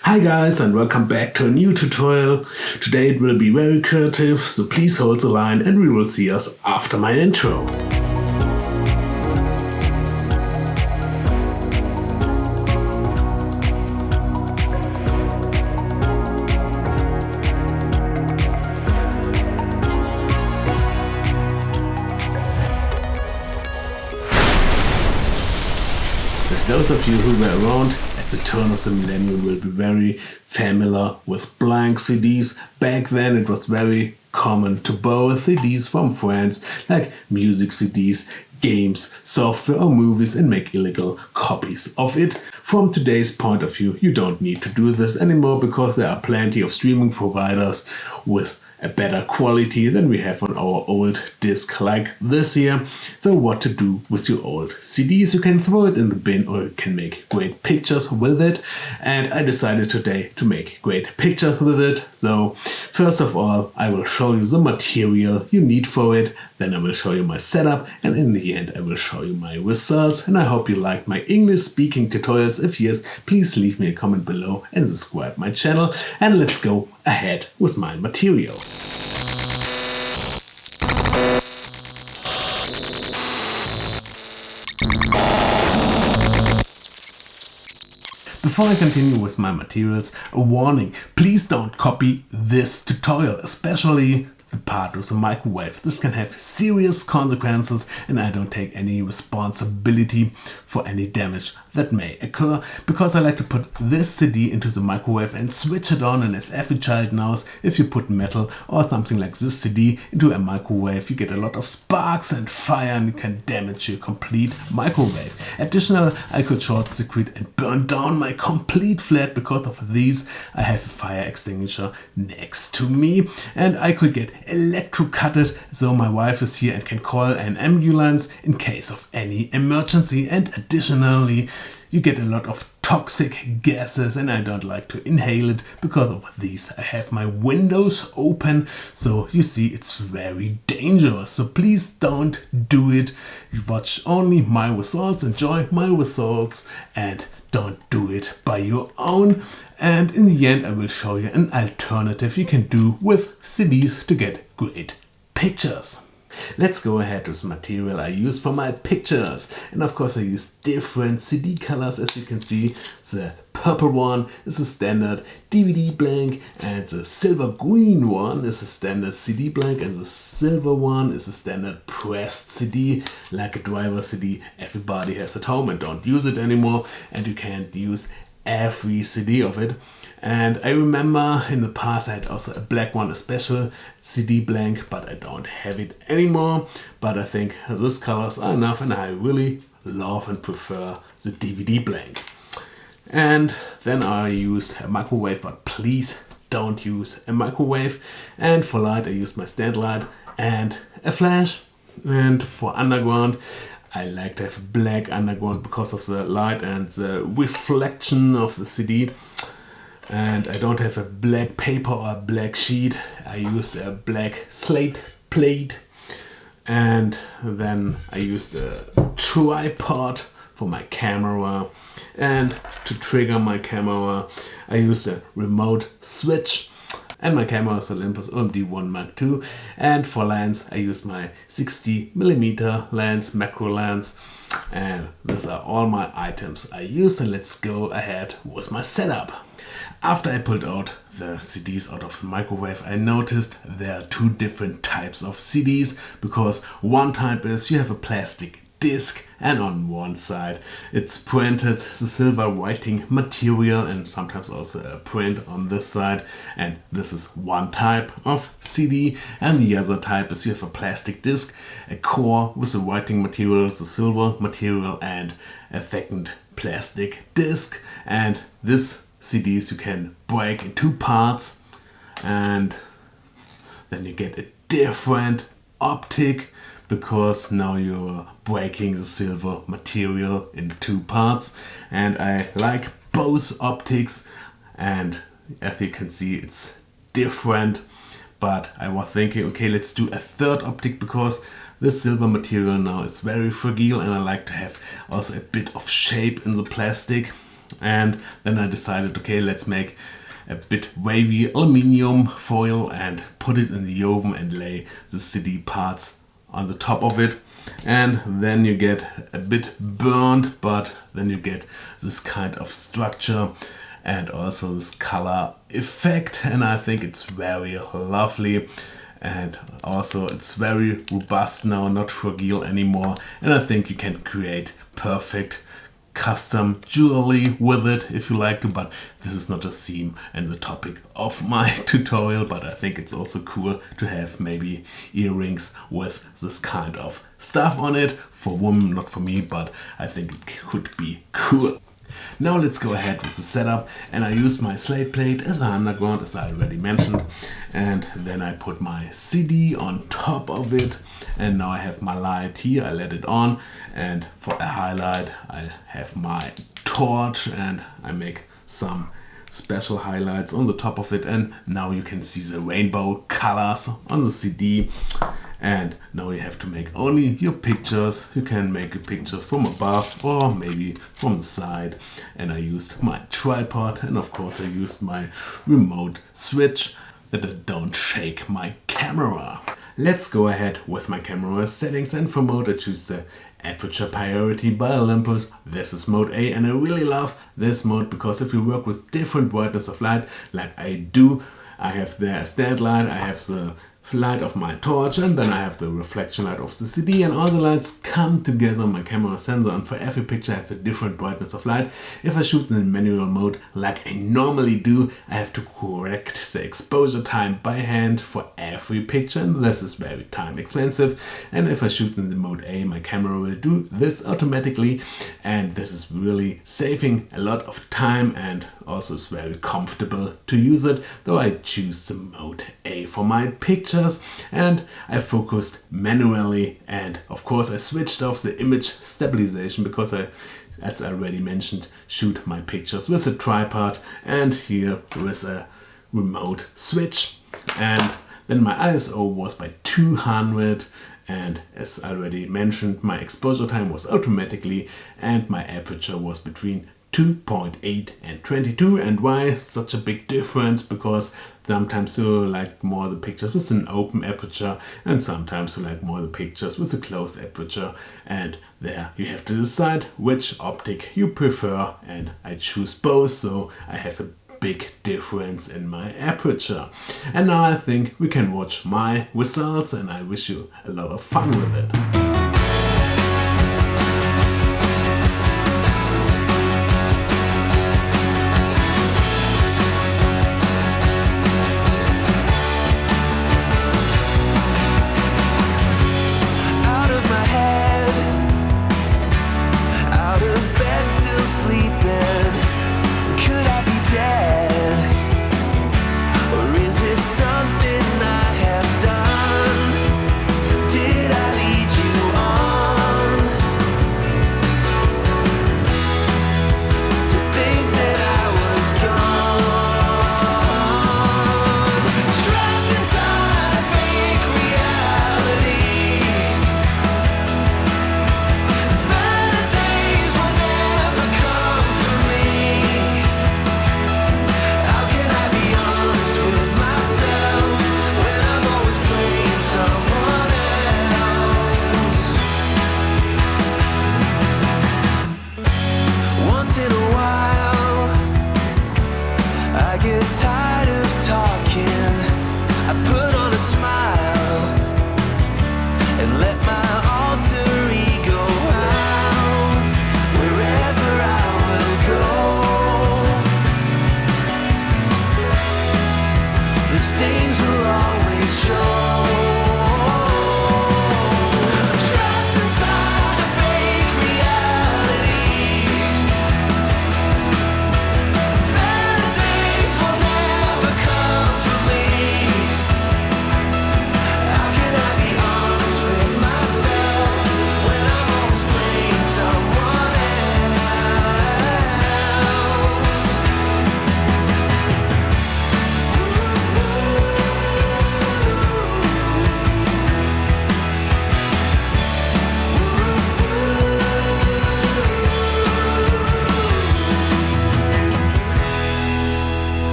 Hi guys and welcome back to a new tutorial. Today it will be very creative, so please hold the line and we will see us after my intro. Those of you who were around at the turn of the millennium will be very familiar with blank CDs. Back then it was very common to borrow CDs from friends, like music CDs, games, software or movies, and make illegal copies of it. From today's point of view, you don't need to do this anymore because there are plenty of streaming providers with a better quality than we have on our old disc like this here. So what to do with your old CDs? You can throw it in the bin or you can make great pictures with it. And I decided today to make great pictures with it. So first of all, I will show you the material you need for it. Then I will show you my setup, and in the end I will show you my results. And I hope you like my English speaking tutorials. If yes, please leave me a comment below and subscribe my channel. And let's go ahead with my material. Before I continue with my materials, a warning: please don't copy this tutorial, especially the part with the microwave. This can have serious consequences and I don't take any responsibility for any damage that may occur, because I like to put this CD into the microwave and switch it on, and as every child knows, if you put metal or something like this CD into a microwave, you get a lot of sparks and fire and you can damage your complete microwave. Additionally, I could short circuit and burn down my complete flat. Because of these, I have a fire extinguisher next to me and I could get electrocuted, so my wife is here and can call an ambulance in case of any emergency. And additionally, you get a lot of toxic gases and I don't like to inhale it. Because of these, I have my windows open, so you see it's very dangerous. So please don't do it. You watch only my results, enjoy my results, and don't do it by your own. And in the end I will show you an alternative you can do with CDs to get great pictures. Let's go ahead with the material I use for my pictures. And of course I use different CD colors. As you can see, the purple one is a standard DVD blank and the silver green one is a standard CD blank, and the silver one is a standard pressed CD, like a driver CD everybody has at home and don't use it anymore, and you can't use every CD of it. And I remember in the past I had also a black one, a special CD blank, but I don't have it anymore. But I think these colors are enough and I really love and prefer the DVD blank. And then I used a microwave, but please don't use a microwave. And for light I used my stand light and a flash. And for underground, I like to have a black underground because of the light and the reflection of the CD. And I don't have a black paper or a black sheet. I used a black slate plate. And then I used a tripod for my camera. And to trigger my camera, I used a remote switch. And my camera is Olympus OMD1 Mark II. And for lens, I used my 60mm lens, macro lens. And these are all my items I used. And let's go ahead with my setup. After I pulled out the CDs out of the microwave, I noticed there are two different types of CDs, because one type is you have a plastic disc and on one side it's printed the silver writing material and sometimes also a print on this side, and this is one type of CD. And the other type is you have a plastic disc, a core with the writing material, the silver material, and a second plastic disc. And this CDs you can break in two parts and then you get a different optic, because now you're breaking the silver material in two parts. And I like both optics, and as you can see it's different, but I was thinking, okay, let's do a third optic, because this silver material now is very fragile and I like to have also a bit of shape in the plastic. And then I decided, okay, let's make a bit wavy aluminium foil and put it in the oven and lay the CD parts on the top of it. And then you get a bit burned, but then you get this kind of structure and also this color effect, and I think it's very lovely. And also it's very robust now, not fragile anymore, and I think you can create perfect custom jewelry with it if you like to, but this is not a theme and the topic of my tutorial. But I think it's also cool to have maybe earrings with this kind of stuff on it for women, not for me, but I think it could be cool. Now let's go ahead with the setup, and I used my slate plate as an underground, as I already mentioned, and then I put my CD on top of it, and now I have my light here. I let it on, and for a highlight I have my torch, and I make some special highlights on the top of it, and now you can see the rainbow colors on the CD. And now you have to make only your pictures. You can make a picture from above or maybe from the side. And I used my tripod, and of course I used my remote switch that I don't shake my camera. Let's go ahead with my camera settings, and for mode I choose the aperture priority by Olympus. This is mode A, and I really love this mode because if you work with different brightness of light like I do, I have the stand light, I have the light of my torch, and then I have the reflection light of the CD, and all the lights come together on my camera sensor, and for every picture I have a different brightness of light. If I shoot in manual mode like I normally do, I have to correct the exposure time by hand for every picture, and this is very time expensive. And if I shoot in the mode A, my camera will do this automatically, and this is really saving a lot of time, and also is very comfortable to use it, though I choose the mode A for my pictures. And I focused manually, and of course I switched off the image stabilization because I, as I already mentioned, shoot my pictures with a tripod and here with a remote switch. And then my ISO was by 200, and as I already mentioned, my exposure time was automatically, and my aperture was between 2.8 and 22. And why such a big difference? Because sometimes you like more the pictures with an open aperture, and sometimes you like more the pictures with a closed aperture, and there you have to decide which optic you prefer, and I choose both, so I have a big difference in my aperture. And now I think we can watch my results, and I wish you a lot of fun with it.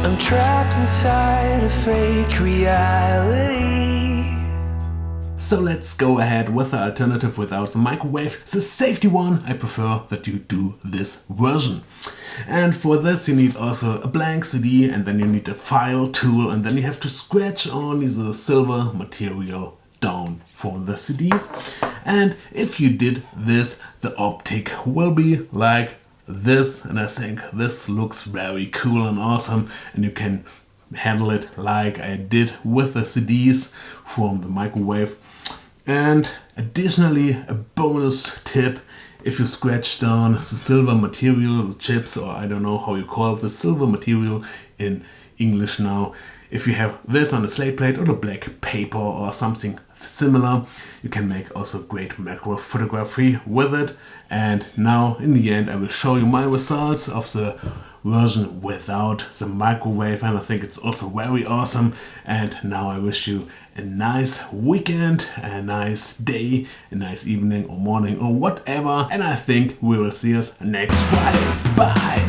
I'm trapped inside a fake reality. So let's go ahead with the alternative without the microwave, the safety one. I prefer that you do this version. And for this you need also a blank CD, and then you need a file tool, and then you have to scratch only the silver material down for the CDs. And if you did this, the optic will be like this, and I think this looks very cool and awesome, and you can handle it like I did with the CDs from the microwave. And additionally, a bonus tip: if you scratch down the silver material, the chips, or I don't know how you call it, the silver material in English now, if you have this on a slate plate or a black paper or something similar, you can make also great macro photography with it. And now in the end I will show you my results of the version without the microwave, and I think it's also very awesome. And now I wish you a nice weekend, a nice day, a nice evening or morning or whatever, and I think we will see us next Friday. Bye!